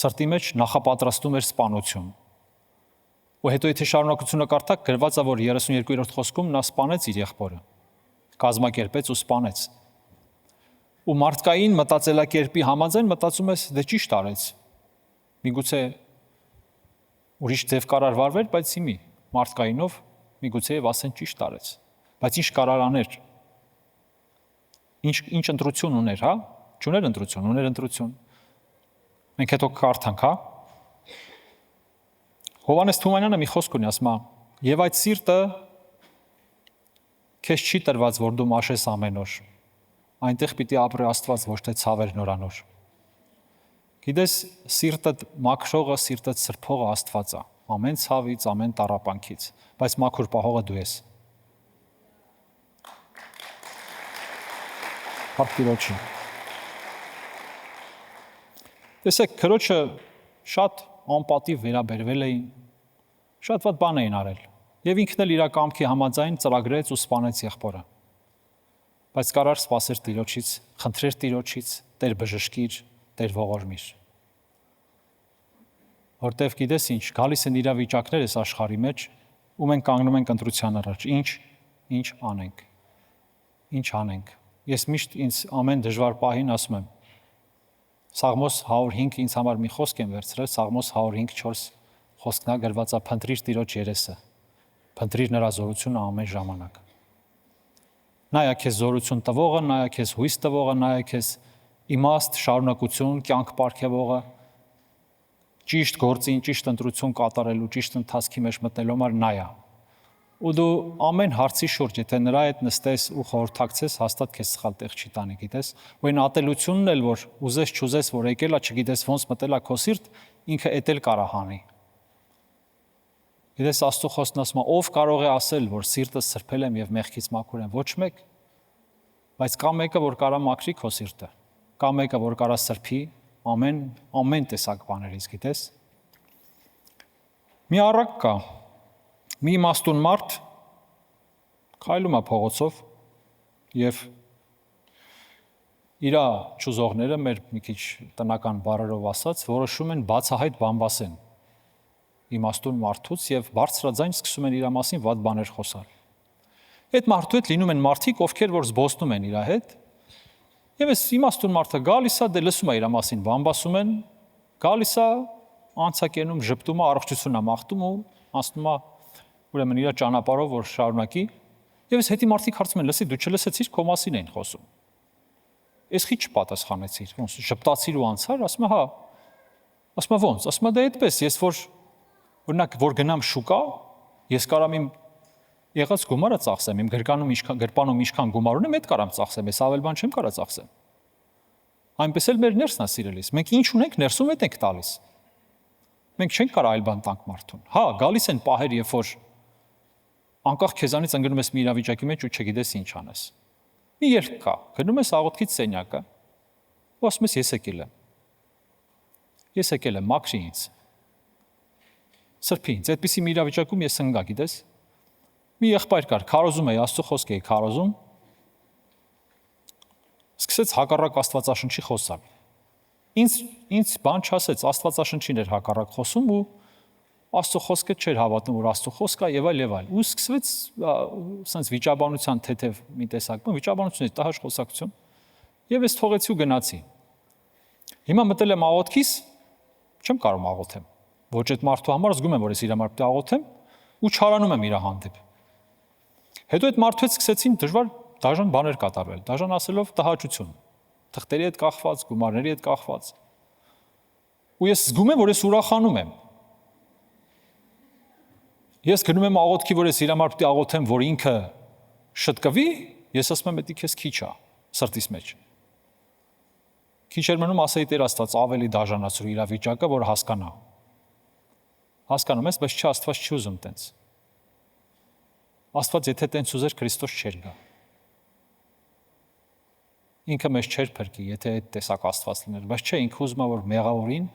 Սրտի մեջ նախապատրաստում էր սպանություն։ Ու հետո եթե շարունակությունը կարդաք, գրված է, որ 32-րդ խոսքում նա սպանեց իր եղբորը, կազմակերպեց ու սպանեց։ Ու մարդկային մտածելակերպի համաձայն մտածում ես, դե ճիշտ արեց։ Միգուցե ուրիշ ձև կարար վարվեր, բայց իմի մարդկայինով միգուցե եւ ասեն ճիշտ արեց։ Բայց ինչ կարար աներ։ Ինչ ընտրություն ուներ, հա? Չուներ ընտրություն, ուներ ընտրություն։ Մենք հետո կարդանք, հա? Հովհաննես Թումանյանը մի խոսք ունի, ասում է. «Եվ այդ սիրտը քեզ չի տրված, որ դու մաշես ամեն օր։ Այնտեղ պիտի ապրի Աստված, ոչ թե ցավեր նորանոր»։ Գիտես, սիրտդ մաքրողը, սիրտդ սրբողը Աստված է, ամեն ցավից, ամեն տառապանքից, բայց մաքուր պահողը դու ես։ Փառք Տիրոջին։ Տեսեք, քրոջը շատ անպատիվ վերաբերվել էին, շատ վատ բան էին արել, եւ ինքն էլ իր կամքի համաձայն ծրագրեց ու սպանեց եղբորը։ Բայց կարար սпасեր Տիրոջից, խնդրեր Տիրոջից, Տեր բժշկիր, Տեր ողորմիր։ Որտեվ գիտես ինչ, գալիս են իրավիճակներ այս աշխարհի մեջ, ու մենք կանգնում ենք ընտրության առաջ։ Ինչ անենք։ Ինչ անենք։ Ես միշտ ինձ ամեն դժվար պահին ասում եմ. Սաղմոս 105 ինձ համար մի խոսք եմ վերցրել, Սաղմոս 105:4 խոսքն է գրված է փնտրիր Տիրոջ երեսը։ Փնտրիր նրա զորությունը ամեն ժամանակ։ Նայա քեզ զորություն տվողը, նայա քեզ հույս տվողը, նայա քեզ իմաստ, շարունակություն, կյանք պարգևողը, ճիշտ գործին, ճիշտ ընտրություն կատարելու, ճիշտ ընթացքի մեջ մտնելու համար նայա։ Ու դու ամեն հարցի շուրջ, եթե նրա հետ նստես ու խորհրդակցես, հաստատ քեզ սխալ տեղ չի տանի, գիտես։ Ու այն ատելությունն էլ, որ ուզես չուզես, որ եկելա, չգիտես ոնց մտելա քո սիրտ, ինքը էդ էլ կարա հանի։ Գիտես Աստծո խոսքն ասում է, ով կարող է ասել, որ սիրտս սրբել եմ եւ մեղքից մաքուր եմ, ոչ մեկ։ Բայց կա մեկը, որ կարա մաքրի քո սիրտը։ Կա մեկը, որ կարա սրբի ամեն տեսակ բաներից, գիտես։ Մի առակ կա։ Մի իմաստուն մարդ քայլում է փողոցով եւ իր ճուզողները մեր մի քիչ տնական բառերով ասած, որոշում են բացահայտ բամբասեն իմաստուն մարդուց եւ բարձրաձայն սկսում են իր մասին վատ բաներ խոսալ։ Այդ մարդու հետ լինում են մարդիկ, ովքեր որ զբոսնում են իր հետ։ Եվ այս իմաստուն մարդը գալիս է, դե լսում է իր մասին բամբասում են, գալիս է, անցակենում ժպտում է, առողջություն է մաղթում ու ասում է ուրեմն իր ճանապարհով որ շարունակի։ Եվ այս հետի մարդիկ հարցում են, լսի, դու չլսեցիր, քո մասին էին խոսում։ Ես քիչ պատասխանեցիր, ոնց ժպտացիր ու անցար, ասում է, հա։ Ասում է ոնց, ասում է դա այդպես, ես օրինակ որ գնամ շուկա, ես կարամ իմ եղած գումարը ծախսեմ, իմ գրպանում ինչքան գումար ունեմ, այդ կարամ ծախսեմ, ես ավել բան չեմ կարա ծախսեմ։ Այնպես էլ մեր ներսն է սիրելիս։ Մենք ինչ ունենք, ներսում այդ ենք տալիս։ Մենք չենք կարող այլ բան տանք մարդուն։ Հա, գալիս են պահեր, երբ որ անկախ քեզանից ընկնում ես մի իրավիճակի մեջ ու չգիտես ինչ անես։ Մի երկ կա, գնում ես աղոթքից սենյակը, ու ասում ես ես եկել եմ։ Ես եկել եմ, մաքրի ինձ։ Սրբի ինձ, այդպիսի մի իրավիճակում ես ընկա, գիտես։ Մի եղբայր կար, քարոզում էի, Աստծո խոսք էի քարոզում։ Սկսեց հակառակ Աստվածաշնչի խոսալ։ Ինձ բան չասեց, Աստվածաշնչին էր հակառակ խոսում ու Աստծո խոսքը չէր հավատում, որ Աստծո խոսքա եւ այլ եւ այլ։ Ու սկսվեց սենց վիճաբանության թեթև մի տեսակ, վիճաբանությունից տհաճ խոսակցություն։ Եվ ես թողեցի ու գնացի։ Հիմա մտել եմ աղոթքիս, չեմ կարող աղոթեմ։ Ոչ այդ մարդու համար զգում եմ, որ ես իր համար պետք է աղոթեմ ու չարանում եմ իր հանդեպ։ Հետո այդ մարդու հետ սկսեցին դաժան բաներ կատարվել, դաժան ասելով տհաճություն, թղթերի հետ կախված, գումարների հետ կախված։ Ու ես զգում եմ, որ ես ուրախանում եմ։ Ես գնում եմ աղոթքի, որ ես իր համար պետք է աղոթեմ, որ ինքը շտկվի, ես ասում եմ, դա քեզ քիչ է, սրտիս մեջ։ Քիչ էր մնում ասեի Տեր Աստված ավելի դաժանացրու իր վիճակը, որ հասկանա։ Հասկանում ես, բայց չէ, Աստված չի ուզում տենց։ Աստված եթե տենց ուզեր, Քրիստոս չէր գա։ Ինքը մեզ չէր փրկի, եթե այդ տեսակ Աստված լիներ, բայց չէ, ինքը ուզում է, որ մեղավորին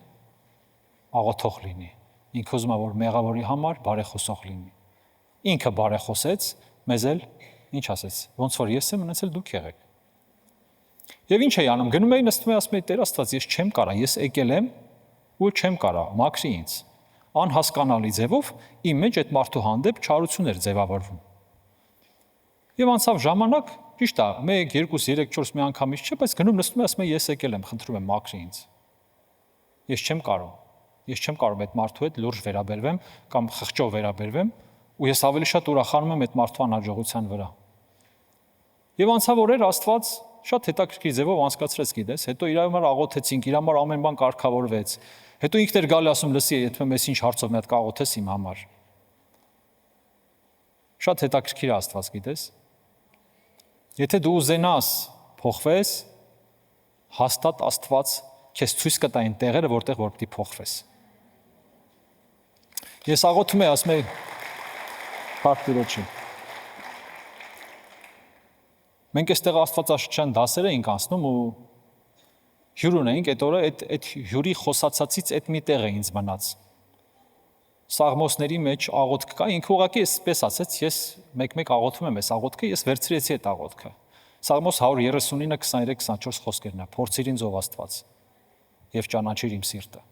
աղոթող լինի։ Ինքը ուզում է, որ մեղավորի համար բարեխոսող լինի։ Ինքը բարեխոսեց, մեզ էլ ինչ ասեց, ոնց որ ես եմ մնացել դուք եղեք։ Եվ ինչ էի անում, գնում էի նստում էի, ասում էի Տեր Աստված, ես չեմ կարա, ես եկել եմ ու չեմ կարա, մաքրի ինձ։ Անհասկանալի ձևով իմ մեջ այդ մարդու հանդեպ չարություն էր ձևավորվում։ Եվ անցավ ժամանակ, ճիշտ է, 1, 2, 3, 4 մի անգամից չէ, բայց գնում նստում եմ, ասում եմ ես եկել եմ, խնդրում եմ մաքրի ինձ։ Ես չեմ կարող։ Ես չեմ կարող այդ մարդու հետ լուրջ վերաբերվեմ կամ խղճով վերաբերվեմ ու ես ավելի շատ ուրախանում եմ այդ մարդու անհաջողության վրա։ Եվ անցավ օրեր Աստված շատ հետաքրքիր ձևով անցկացրեց, գիտես, հետո իր համար աղոթեցինք, իր համար ամեն բան կարգավորվեց։ Հետո ինքն էր գալի ասում, լսի, եթե մեզ ինչ հարցով մի հատ կաղոթես իմ համար։ Շատ հետաքրքիր է Աստված, գիտես։ Եթե դու ուզենաս փոխվես, հաստատ Աստված քեզ ցույց կտա այն տեղերը, որտեղ որ պիտի փոխվես։ Ես աղոթում եմ, ասում եմ, Փառք Տիրոջի։ Մենք այստեղ Աստվածաշնչյան դասեր էինք անցնում ու հյուր ունեինք, այդ օրը այդ հյուրի խոսացածից այդ մի տեղ է ինձ մնաց։ Սաղմոսների մեջ աղոթք կա, ինքը ուղղակի էսպես ասեց, ես մեկ-մեկ աղոթում եմ այս աղոթքը, ես վերցրեցի այդ աղոթքը։ Սաղմոս 139, 23, 24 խոսքերն է, փորձիր ինձ ով Աստված եւ ճանաչիր իմ սիրտը։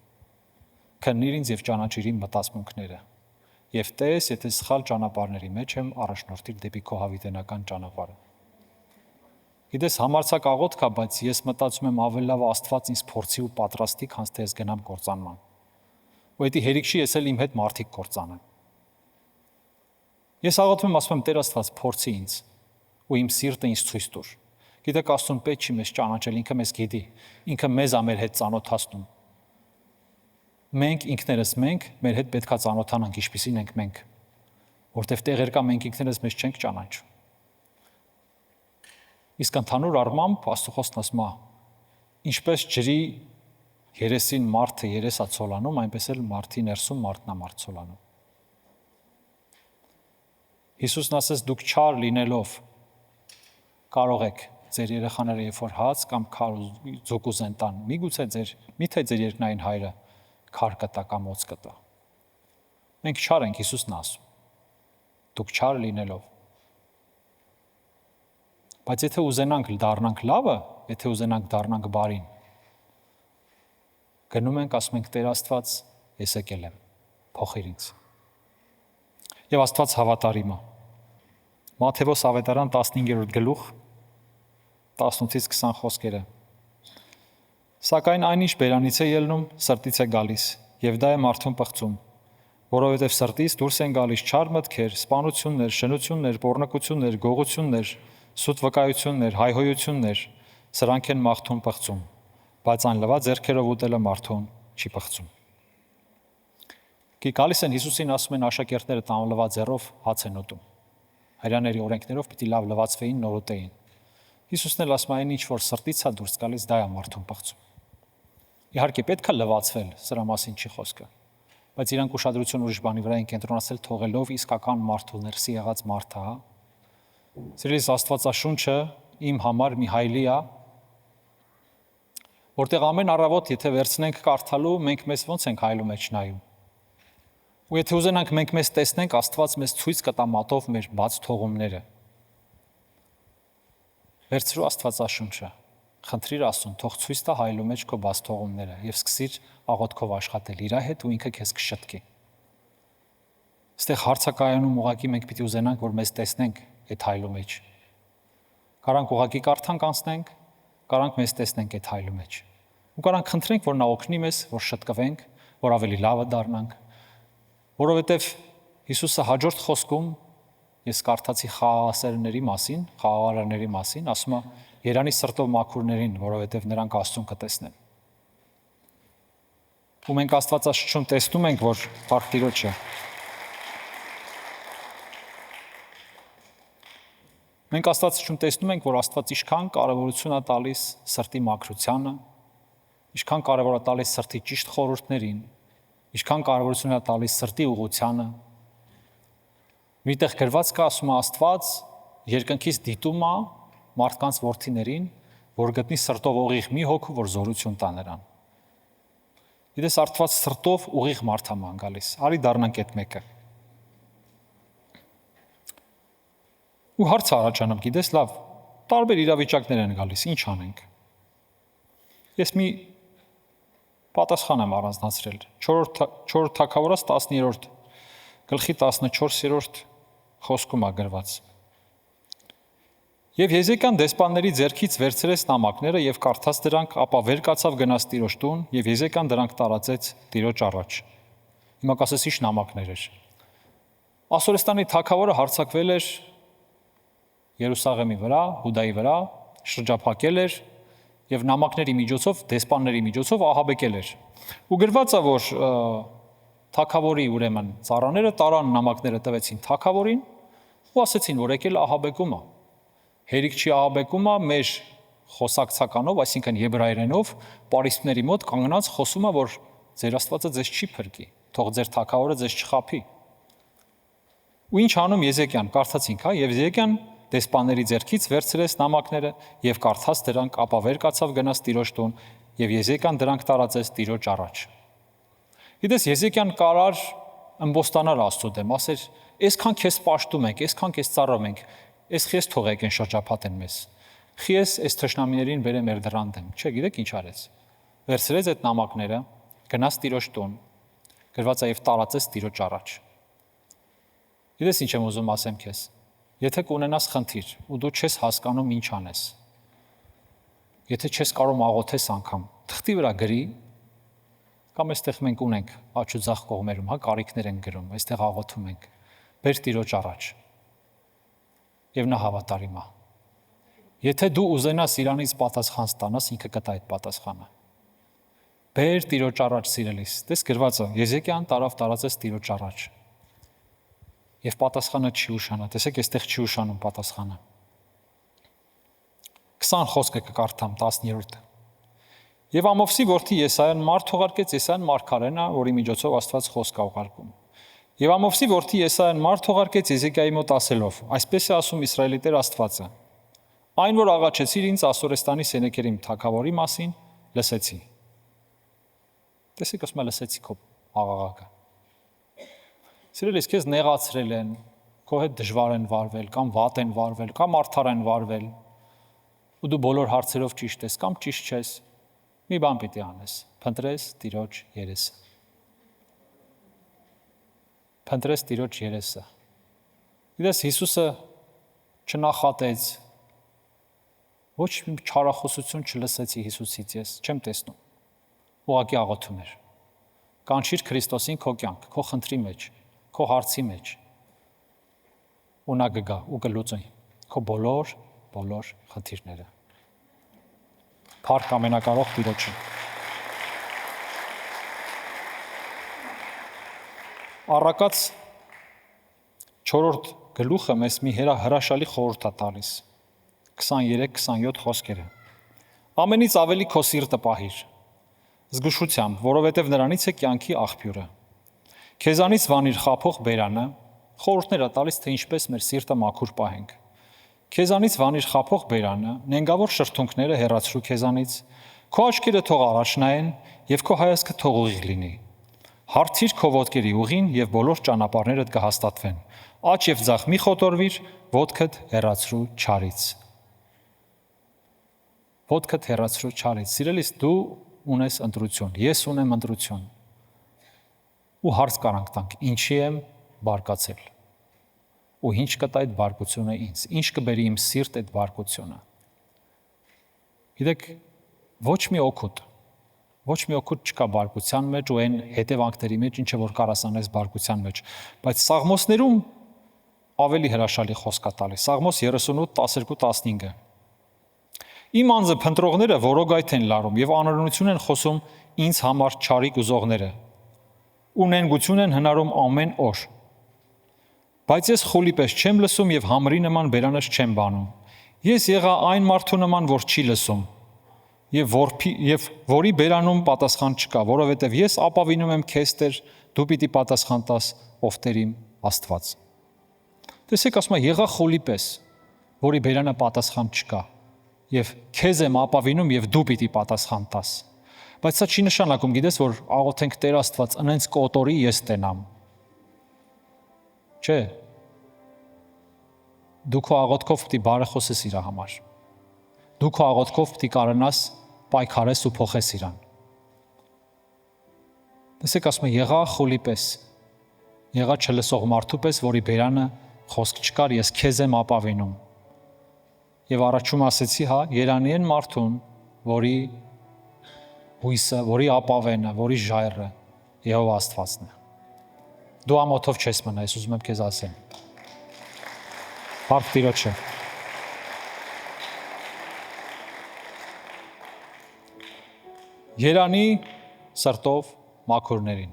Քննիր ինձ եւ ճանաչիր իմ մտածմունքները։ Եվ տես, եթե սխալ ճանապարհների մեջ եմ, առաջնորդիր դեպի քո հավիտենական ճանապարհը։ Գիտես, համարձակ աղոթք է, բայց ես մտածում եմ ավելի լավ Աստված ինձ փորձի ու պատրաստի, քան թե ես գնամ կործանման։ Ու դա հերիք չի, ես էլ իմ հետ մարդիկ կործանեմ։ Ես աղոթում եմ, ասում եմ Տեր Աստված, փորձի ինձ ու իմ սիրտը ինձ ցույց տուր։ Գիտեք, Աստծուն պետք չի մեզ ճանաչել, ինքը մեզ գիտի, ինքը մեզ ամեր հետ ծանոթացնում։ Մենք ինքներս մեր հետ պետքա ծանոթանանք, ինչպիսին ենք մենք, որտեվ տեղեր կա մենք ինքներս մեզ չենք ճանաչում։ Իսկ ընդհանուր առմամբ Աստծո խոսքն ասում է, ինչպես ջրի երեսին մարդը երեսա ցոլանում, այնպես էլ մարդի ներսում մարդն է մարդ ցոլանում։ Հիսուսն ասեց դուք չար լինելով կարող եք ձեր երեխաները երբ որ հաց կամ քար ձոկ ուզեն տան, միթե ձեր երկնային հայրը քար կտա կամ օձ կտա։ Մենք չար ենք, Հիսուսն ասում։ Դուք չար լինելով։ Բայց եթե ուզենանք դառնանք լավը, եթե ուզենանք դառնանք բարին, գնում ենք, ասում ենք Տեր Աստված, ես եկել եմ, փոխիր ինձ։ Եվ Աստված հավատարիմ է։ Մատթեոս ավետարան 15-րդ գլուխ 18-ից 20 խոսքերը։ Սակայն այնինչ բերանից է ելնում, սրտից է գալիս, եւ դա է մարդուն պղծում, որովհետև սրտից դուրս են գալիս չար մտքեր, սպանություններ, շնություններ, պոռնկություններ, գողություններ, սուտ վկայություններ, հայհոյություններ, սրանք են մարդուն պղծում, բայց այն լվա ձեռքերով ուտելը մարդուն չի պղծում։ Գալիս են Հիսուսին ասում են աշակերտները տան լվա ձեռով հաց են ուտում։ Հրյաների օրենքներով պիտի լավ լվացվեին, նոր ուտեին։ Հիսուսն էլ ասում այն ինչ որ սրտից է դուրս գալիս, դա է մարդուն պղծում։ Իհարկե պետք է լվացվել, սրա մասին չի խոսքը, բայց իրանք ուշադրություն ուրիշ բանի վրա են կենտրոնացել թողելով իսկական մարդու ներսի եղած մարդը, հա։ Սիրելիս Աստվածաշունչը իմ համար մի հայլի է, որտեղ ամեն առավոտ եթե վերցնենք կարդալու, մենք մեզ ոնց ենք հայլու մեջ նայում։ Ու եթե ուզենանք մենք մեզ տեսնենք, Աստված մեզ ցույց կտա մատով մեր բաց թողումները։ Վերցրու Աստվածաշունչը, խնդրիր Աստծուն, թող ցույց տա հայլու մեջ քո բաց թողումները եւ սկսիր աղոթքով աշխատել իր հետ ու ինքը քեզ կշտկի։ Այստեղ հարցակայանում ուղակի մենք պիտի ուզենանք, որ մեզ տեսնենք այդ հայլու մեջ։ Կարանք ուղակի կարդանք անցնենք, կարանք մեզ տեսնենք այդ հայլու մեջ։ Ու կարանք խնդրենք, որ նա օգնի մեզ, որ շտկվենք, որ ավելի լավը դառնանք, որովհետև Հիսուսը հաջորդ խոսքում ես կարդացի խաղաղասերների մասին, խաղաղարարների մասին, ասում է երանի սրտով մաքուրներին, որովհետև նրանք Աստծուն կտեսնեն։ Ու մենք Աստվածաշունչում տեսնում ենք, որ Փառք Տիրոջը։ Մենք Աստվածաշունչում տեսնում ենք, որ Աստված ինչքան կարևորություն է տալիս սրտի մաքրությանը, ինչքան կարևոր է տալիս սրտի ճիշտ խորհուրդներին, ինչքան կարևորություն է տալիս սրտի ուղղությանը։ Միտեղ գրված կա, ասում է Աստված երկնքից դիտում է մարդկանց որդիներին, որ գտնի սրտով ուղիղ մի հոգու, որ զորություն տա նրան։ Գիտես, Աստված սրտով ուղիղ մարդ է ման գալիս։ Արի դառնանք այդ մեկը։ Ու հարց առաջանում, գիտես, լավ, տարբեր իրավիճակներ են գալիս, ինչ անենք։ Ես մի պատասխան եմ առանձնացրել։ 4 Թագավորաց 10-րդ գլխի 14-րդ խոսքում է գրված։ Եվ Եզեկիան դեսպանների ձեռքից վերցրեց նամակները եւ կարդաց դրանք, ապա վեր կացավ գնաց Տիրոջ տուն եւ Եզեկիան դրանք տարածեց Տիրոջ առաջ։ Հիմա կասես ինչ նամակներ էր։ Ասորեստանի թագավորը հարձակվել էր Երուսաղեմի վրա, Հուդայի վրա, շրջափակել էր եւ նամակների միջոցով, դեսպանների միջոցով ահաբեկել էր։ Ու գրված է, որ թագավորի ուրեմն ծառաները տարան նամակները տվեցին թագավորին ու ասեցին, որ եկել ահաբեկումը։ Հերիք չի ահաբեկումը մեր խոսակցականով, այսինքն եբրայերենով, պարիսպների մոտ կանգնած խոսում է, որ ձեր Աստվածը ձեզ չի փրկի, թող ձեր թագավորը ձեզ չխաբի։ Ու ինչ անում Եզեկիան, կարդացինք, հա, եւ Եզեկիան դեսպանների ձեռքից վերցրեց նամակները եւ կարդաց դրանք, ապա վեր կացավ գնաց Տիրոջ տուն եւ Եզեկիան դրանք տարածեց Տիրոջ առաջ։ Գիտես, Եզեկիան կարար ըմբոստանալ Աստծո դեմ, ասեր, այսքան քեզ պաշտում ենք, այսքան քեզ ծառայում ենք, այս քեզ թողեք են շրջափատեն մեզ։ Քիես այս թշնամիներին բերե մեր դրան դեմ։ Չէ, գիտեք ինչ արեց։ Վերցրեց այդ նամակները, գնաց Տիրոջ տուն, գրված է եւ տարածեց Տիրոջ առաջ։ Գիտես ինչ եմ ուզում ասեմ քեզ։ Եթե կունենաս խնդիր ու դու չես հասկանում ինչ անես, եթե չես կարող աղոթես անգամ, թղթի վրա գրի, կամ այստեղ մենք ունենք աջ ու ձախ կողմերում, հա, կարիքներ են գրում, այստեղ աղոթում ենք, բեր Տիրոջ առաջ։ Եվ նա հավատարիմ է։ Եթե դու ուզենաս իրանից պատասխան ստանաս, ինքը կտա այդ պատասխանը։ Բեր Տիրոջ առաջ սիրելիս, տես գրված է, Եզեկիան տարածեց Տիրոջ առաջ։ Եվ պատասխանը չի ուշանա, տեսեք, այստեղ չի ուշանում պատասխանը։ 20 խոսքը կկարդամ 10-րդը։ Եվ Ամովսի որդի Եսայան մարդ թողարկեց Եսայան մարգարենը, որի միջոցով Աստված խոսք է ուղարկում։ Եվ Ամովսի որդի Եսայեն մարդ թողարկեց Եզեկիայի մոտ ասելով. այսպես է ասում Իսրայելի Տեր Աստվածը. այն, որ աղաչեցիր ինձ Ասորեստանի Սենեքերիմ թագավորի մասին, լսեցի։ Տեսեք, ասում եմ լսեցի քո աղաղակը։ Սիրելիս, քեզ նեղացրել են, քո հետ դժվար են վարվել, կամ վատ են վարվել, կամ արդար են վարվել, ու դու բոլոր հարցերով ճիշտ ես, կամ ճիշտ չես, մի բան պիտի անես, փնտրես Տիրոջ երեսը։ Փնտրես Տիրոջ երեսը։ Գիտես, Հիսուսը չնախատեց, ոչ մի չարախոսություն չլսեցի Հիսուսից ես, չեմ տեսնում։ Ուղղակի աղոթում էր։ Կանչիր Քրիստոսին քո կյանք, քո խնդրի մեջ, քո հարցի մեջ։ Ու նա կգա ու կլուծի քո բոլոր խնդիրները։ Փառք ամենակարող Տիրոջին։ Առակաց 4-րդ գլուխը մեզ մի հրաշալի խորհուրդ է տալիս։ 23-27 խոսքերը։ Ամենից ավելի քո սիրտը պահիր, զգուշությամբ, որովհետև նրանից է կյանքի աղբյուրը։ Քեզանից վանիր խաբող բերանը, խորհուրդներ է տալիս, թե ինչպես մեր սիրտը մաքուր պահենք։ Քեզանից վանիր խաբող բերանը, նենգավոր շրթունքները հեռացրու քեզանից, քո աչքերը թող առաջ նայեն եւ քո հայացքը թող ուղիղ լինի։ Հարթիր քո ոտքերի ուղին եւ բոլոր ճանապարհներդ կհաստատվեն։ Աջ եւ ձախ մի խոտորվիր, ոտքդ հեռացրու չարից։ Ոտքդ հեռացրու չարից։ Սիրելիս, դու ունես ընտրություն, ես ունեմ ընտրություն։ Ու հարց կարանք տանք, ինչի եմ բարկացել։ Ու ինչ կտա այդ բարկությունը ինձ, ինչ կբերի իմ սիրտ այդ բարկությունը։ Գիտեք, ոչ մի օգուտ չկա բարկության մեջ ու այն հետևանքների մեջ, ինչը որ կարաս անես բարկության մեջ, բայց Սաղմոսներում ավելի հրաշալի խոսք է տալիս։ Սաղմոս 38:12-15-ը։ Իմ անձը փնտրողները որոգայթ են լարում եւ անօրենություն են խոսում ինձ համար չարիք ուզողները։ Ու նենգություն են հնարում ամեն օր։ Բայց ես խուլի պես չեմ լսում եւ համրի նման բերանս չեմ բանում։ Ես եղա այն մարդու նման, որ չի լսում եւ որի բերանում պատասխան չկա, որովհետեւ ես ապավինում եմ քեզ Տեր, դու պիտի պատասխան տաս, ով Տեր իմ Աստված։ Տեսեք, ասում է, եղա խուլի պես, որի բերանը պատասխան չկա եւ քեզ եմ ապավինում եւ դու պիտի պատասխան տաս։ Բայց սա չի նշանակում, գիտես, որ աղոթենք Տեր Աստված, ընենց կոտորի ես տենամ։ Չէ։ Դու քո աղոթքով պիտի բարեխոսես իր համար։ Դու քո աղոթքով պիտի կարողանաս պայքարես ու փոխես իրան։ Տեսեք, ասում է, եղա խուլի պես, եղա չլսող մարդու պես, որի բերանը խոսք չկար, ես քեզ եմ ապավինում։ Եվ առաջում ասեցի, հա, երանի են մարդուն, որի հույսը, որի ապավենը, որի ժայռը Եհովա Աստվածն է։ Դու ամոթով չես մնա, ես ուզում եմ քեզ ասեմ։ Փառք Տիրոջը։ Երանի սրտով մաքուրներին,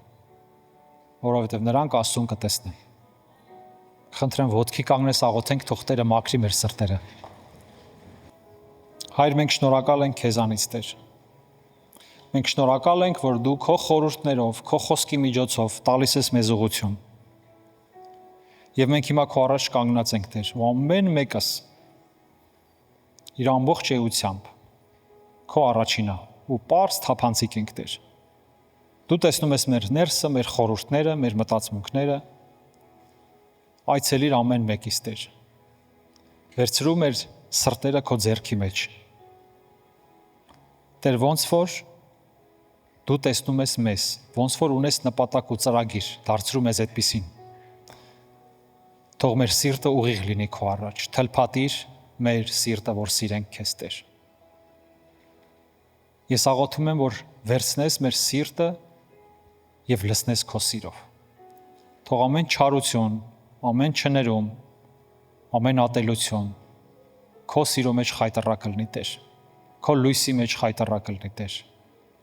որովհետև նրանք Աստծուն կտեսնեն։ Խնդրեմ ոտքի կանգնես, աղոթենք, թող Տերը մաքրի մեր սրտերը։ Հայր, մենք շնորհակալ ենք քեզանից, Տեր։ Մենք շնորհակալ ենք, որ դու քո խորհուրդներով, քո խոսքի միջոցով տալիս ես մեզ ուղղություն։ Եվ մենք հիմա քո առաջ կանգնած ենք, Տեր, ու ամեն մեկս իր ամբողջ էությամբ քո առաջինա ու պարզ թափանցիկ ենք, Տեր։ Դու տեսնում ես մեր ներսը, մեր խորհուրդները, մեր մտածմունքները, այցելիր ամեն մեկից, Տեր։ Վերցրու մեր սրտերը քո ձեռքի մեջ։ Տեր, ոնց որ դու տեսնում ես մեզ, ոնց որ ունես նպատակ ու ծրագիր, դարձրու մեզ այդպիսին։ Թող մեր սիրտը ուղիղ լինի քո առաջ, թլփատիր մեր սիրտը, որ սիրենք քեզ, Տեր։ Ես աղոթում եմ, որ վերցնես մեր սիրտը եւ լցնես քո սիրով։ Թող ամեն չարություն, ամեն չներում, ամեն ատելություն քո սիրո մեջ խայտառակ լինի, Տեր։ Քո լույսի մեջ խայտառակ լինի, Տեր։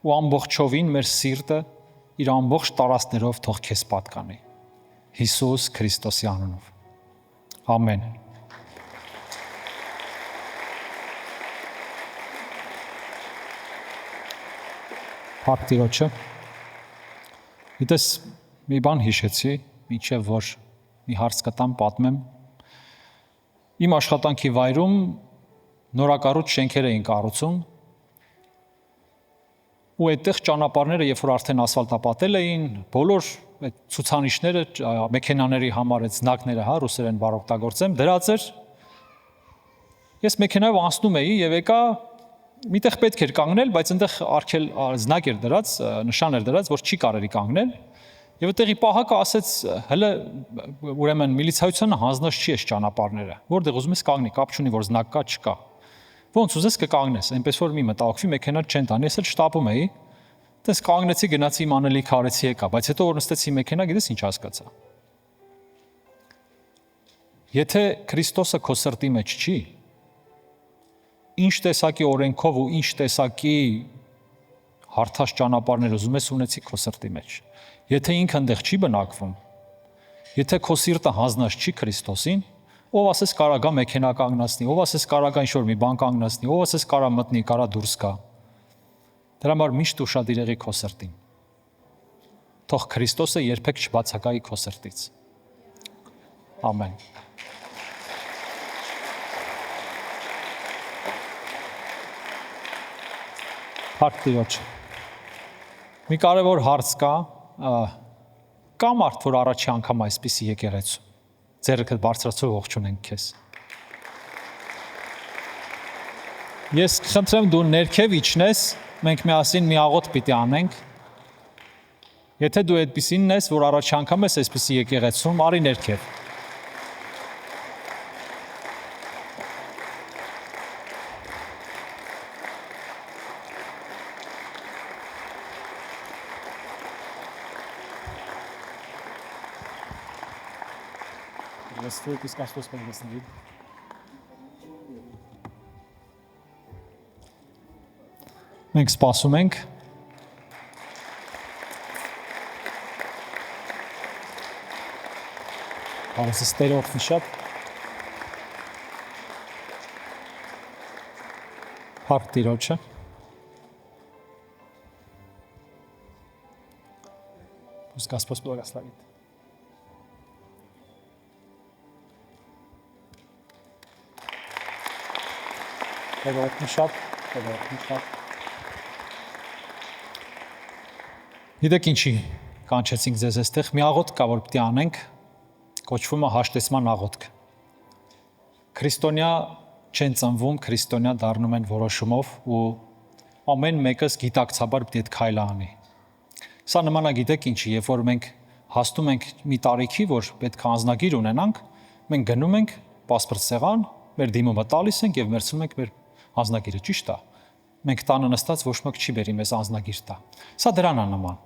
Ու ամբողջովին մեր սիրտը իր ամբողջ տարածքներով թող քեզ պատկանի։ Հիսուս Քրիստոսի անունով։ Ամեն։ Փառք Տիրոջը։ Գիտես, մի բան հիշեցի, մինչև որ մի հարց կտամ պատմեմ։ Իմ աշխատանքի վայրում նորակառույց շենքեր էին կառուցում ու այդտեղ ճանապարհները, երբ որ արդեն ասֆալտապատել էին, բոլոր այդ ցուցանիշները մեքենաների համար այդ զնակները, ռուսերեն բարօգտագործեմ, դրած էր։ Ես մեքենայով անցնում էի եւ եկա միտեղ պետք էր կանգնել, բայց այնտեղ արգել զնակ էր դրած, նշան էր դրած, որ չի կարելի կանգնել։ Եվ այդտեղի պահակը ասեց, հələ ուրեմն միլիցիայությանը հանձնած չի այս ճանապարհները, որտեղ ուզում ես կանգնի, կապ չունի, որ զնակ կա, չկա։ Ոնց ուզես կկանգնես, այնպես որ մի մտահոգվի, մեքենա չեն տանի, ես էլ շտապում էի։ Դες կանգնեցի, գնացի իմ անելիք արեցի եկա, բայց հետո որ նստեցի մեքենա, գիտես ինչ հասկացա։ Եթե Քրիստոսը քո սրտի մեջ չի, ինչ տեսակի օրենքով ու ինչ տեսակի հարթած ճանապարհներ ուզում ես ունեցի քո սրտի մեջ։ Եթե ինքը այնտեղ չի բնակվում, եթե քո սիրտը հանձնած չի Քրիստոսին, ով ասես կարա գա մեքենա կանգնացնի, ով ասես կարա գա ինչ-որ մի բան կանգնացնի, ով ասես կարա մտնի, կարա դուրս գա։ Դրա համար միշտ ուշադիր եղի քո սրտին։ Թող Քրիստոսը երբեք չբացակայի քո սրտից։ Ամեն։ Հարկ Տիրոջ։ Մի կարևոր հարց կա մարդ, որ առաջի անգամ այսպիսի եկեղեցու։ Ձեռքդ բարձրացրու ողջունենք քեզ։ Ես խնդրեմ դու ներքև իջնես, մենք միասին մի աղոթ պիտի անենք։ Եթե դու այդպիսինն ես, որ առաջի անգամ ես այսպիսի եկեղեցում, արի ներքև։ Մենք սպասում ենք։ Այս ստերոթի շատ։ Հարկ Տիրոջը։ Пусть Господь благословит. Գիտեք ինչի կանչեցինք ձեզ այստեղ, մի աղոթք կա, որ պիտի անենք, կոչվում է հաշտեցման աղոթք։ Քրիստոնյա չեն ծնվում, քրիստոնյա դառնում են որոշումով ու ամեն մեկս գիտակցաբար պիտի այդ քայլը անի։ Սա նման է գիտեք ինչի, երբ որ մենք հասնում ենք մի տարիքի, որ պետք է անձնագիր ունենանք, մենք գնում ենք պասպորտ սեղան, մեր դիմումը տալիս ենք եւ մերցնում ենք մեր անձնագիրը, ճիշտ է։ Մենք տանը նստած ոչ մեկ չի բերի մեզ անձնագիր տա։ Սա դրան է նման։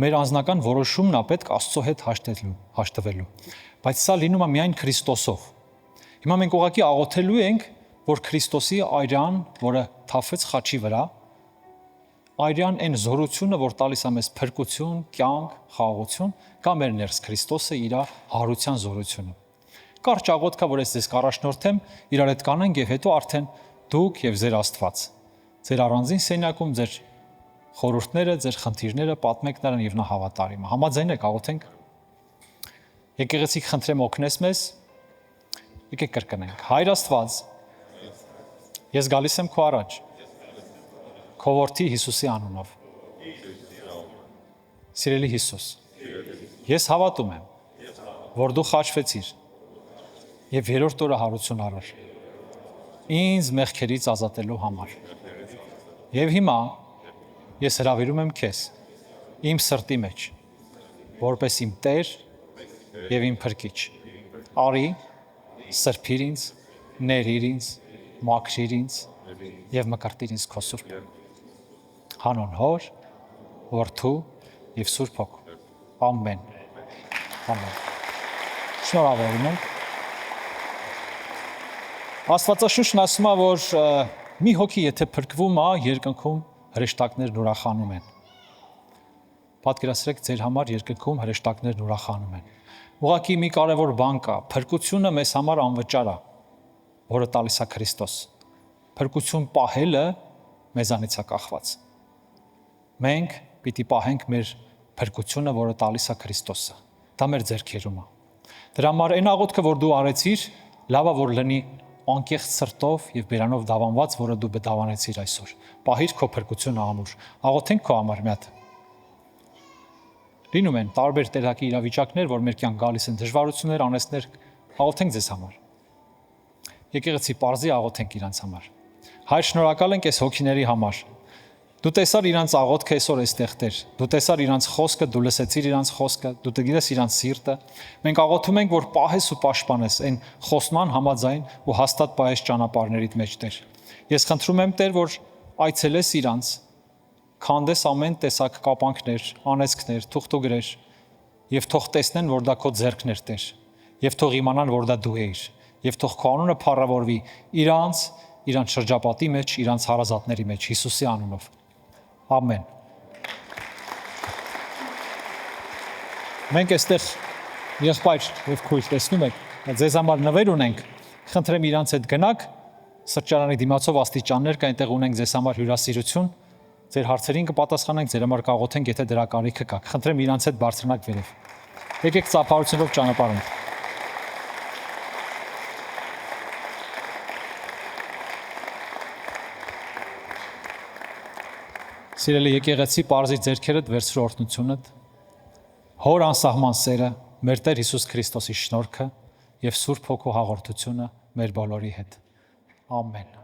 Մեր անձնական որոշումն է պետք Աստծո հետ հաշտվելու։ Բայց սա լինում է միայն Քրիստոսով։ Հիմա մենք ուղղակի աղոթելու ենք, որ Քրիստոսի այրան, որը թափվեց խաչի վրա, այրան այն զորությունը, որ տալիս է մեզ փրկություն, կյանք, խաղաղություն, կա մեր ներս Քրիստոսը իր հարության զորությունը։ Կարճ աղոթք է, որ ես ձեզ կառաջնորդեմ, իրար հետ կանենք եւ հետո արդեն դուք եւ ձեր Աստված, ձեր առանձին սենյակում ձեր խորհուրդները, ձեր խնդիրները պատմեք նրան եւ նա հավատարիմ է։ Համաձայն եք աղոթենք։ Եկեղեցի խնդրեմ օգնես մեզ։ Եկեք կրկնենք։ Հայր Աստված, ես գալիս եմ քո առաջ։ Քո որդի Հիսուսի անունով։ Սիրելի Հիսուս, ես հավատում եմ, որ դու խաչվեցիր եւ երրորդ օրը հարություն առար ինձ մեղքերից ազատելու համար։ Եվ հիմա ես հրավիրում եմ քեզ իմ սրտի մեջ, որպես իմ Տեր եւ իմ Փրկիչ։ Արի, սրբիր ինձ, ներիր ինձ, մաքրիր ինձ եւ մկրտիր ինձ քո սուրբ հանուն Հոր, Որդու եւ Սուրբ Հոգու։ Ամեն։ Ամեն։ Շնորհավորում եմ։ Աստվածաշունչն ասում է, որ մի հոգի եթե փրկվում է, երկնքում հրեշտակներն ուրախանում են։ Պատկերացրեք ձեր համար երկնքում հրեշտակներն ուրախանում են։ Ուղղակի մի կարևոր բան կա, փրկությունը մեզ համար անվճար է, որը տալիս է Քրիստոս։ Փրկություն պահելը մեզանից է կախված։ Մենք պիտի պահենք մեր փրկությունը, որը տալիս է Քրիստոսը։ դա մեր ձեռքերում է։ Դրա համար այն աղոթքը, որ դու արեցիր, լավա որ լինի անկեղծ սրտով եւ բերանով դավանված, որը դու դավանեցիր այսօր։ Պահիր քո փրկությունը ամուր։ Աղոթենք քո համար մի հատ։ Լինում են տարբեր տեղակի իրավիճակներ, որ մեր կյանք գալիս են դժվարություններ, անեծներ, աղոթենք ձեզ համար։ Եկեղեցի պարզի աղոթենք իրանց համար։ Հայր, շնորհակալ ենք այս հոգիների համար։ Դու տեսար իրանց աղոթքը այսօր այստեղ Տեր։ Դու տեսար իրանց խոսքը, դու լսեցիր իրանց խոսքը, դու գիտես իրանց սիրտը։ Մենք աղոթում ենք, որ պահես ու պաշտպանես այն խոսման համաձայն ու հաստատ պահես ճանապարհներիդ մեջ Տեր։ Ես խնդրում եմ Տեր, որ այցելես իրանց, քանդես ամեն տեսակ կապանքներ, անեծքներ, թուղթուգրեր, եւ թող տեսնեն, որ դա քո ձեռքն էր Տեր, եւ թող իմանան, որ դա դու ես, եւ թող քո անունը փառավորվի իրանց շրջապատի մեջ, իրանց հարազատների մեջ, Հիսուսի անունով։ Ամեն։ Մենք այստեղ եղբայր եւ քույր տեսնում եք, ձեզ համար նվեր ունենք, խնդրեմ իրանց հետ գնաք, սրճարանի դիմացով աստիճաններ կա, այնտեղ ունենք ձեզ համար հյուրասիրություն, ձեր հարցերին կպատասխանենք, ձեր համար կաղոթենք, եթե դրա կարիքը կա։ Խնդրեմ իրանց հետ բարձրանաք վերև։ Եկեք ծափարությունով ճանապարհենք։ Սիրելի եկեղեցի, պարզի ձեռքերդ վերցրու օրհնությունդ, Հոր անսահման սերը, մեր Տեր Հիսուս Քրիստոսի շնորհքը եւ Սուրբ Հոգու հաղորդությունը մեր բոլորի հետ։ Ամեն։